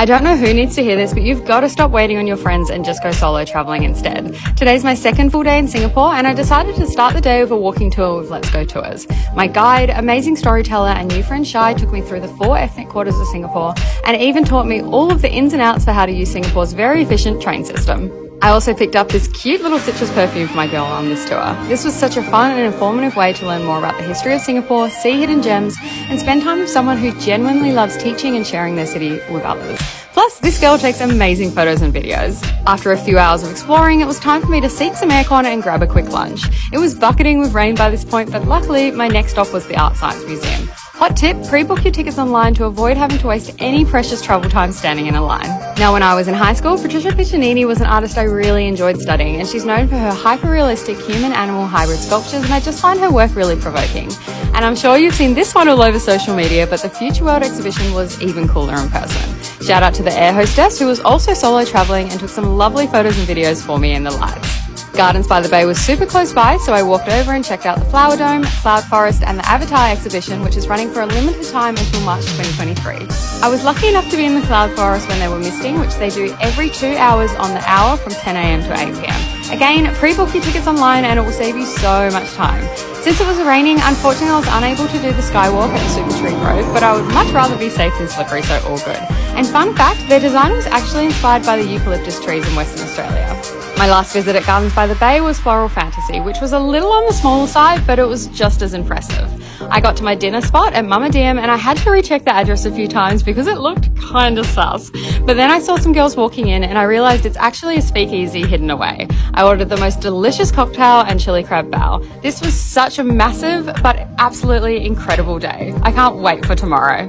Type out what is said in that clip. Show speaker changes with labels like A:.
A: I don't know who needs to hear this, but you've got to stop waiting on your friends and just go solo traveling instead. Today's my second full day in Singapore, and I decided to start the day with a walking tour with Let's Go Tours. My guide, amazing storyteller, and new friend Shai took me through the 4 ethnic quarters of Singapore and even taught me all of the ins and outs for how to use Singapore's very efficient train system. I also picked up this cute little citrus perfume for my girl on this tour. This was such a fun and informative way to learn more about the history of Singapore, see hidden gems, and spend time with someone who genuinely loves teaching and sharing their city with others. Plus, this girl takes amazing photos and videos. After a few hours of exploring, it was time for me to seek some aircon and grab a quick lunch. It was bucketing with rain by this point, but luckily my next stop was the Art Science Museum. Hot tip, pre-book your tickets online to avoid having to waste any precious travel time standing in a line. Now, when I was in high school, Patricia Piccinini was an artist I really enjoyed studying, and she's known for her hyper-realistic human-animal hybrid sculptures, and I just find her work really provoking. And I'm sure you've seen this one all over social media, but the Future World exhibition was even cooler in person. Shout out to the air hostess, who was also solo traveling and took some lovely photos and videos for me in the lights. Gardens by the Bay was super close by, so I walked over and checked out the Flower Dome, Cloud Forest and the Avatar exhibition, which is running for a limited time until March 2023. I was lucky enough to be in the Cloud Forest when they were misting, which they do every 2 hours on the hour from 10 AM to 8 PM. Again, pre-book your tickets online and it will save you so much time. Since it was raining, unfortunately I was unable to do the skywalk at the Super Tree Grove, but I would much rather be safe than slippery, so all good. And fun fact, their design was actually inspired by the eucalyptus trees in Western Australia. My last visit at Gardens by the Bay was Floral Fantasy, which was a little on the smaller side, but it was just as impressive. I got to my dinner spot at Mama Diem and I had to recheck the address a few times because it looked kinda sus. But then I saw some girls walking in and I realized it's actually a speakeasy hidden away. I ordered the most delicious cocktail and chili crab bao. This was such a massive but absolutely incredible day. I can't wait for tomorrow.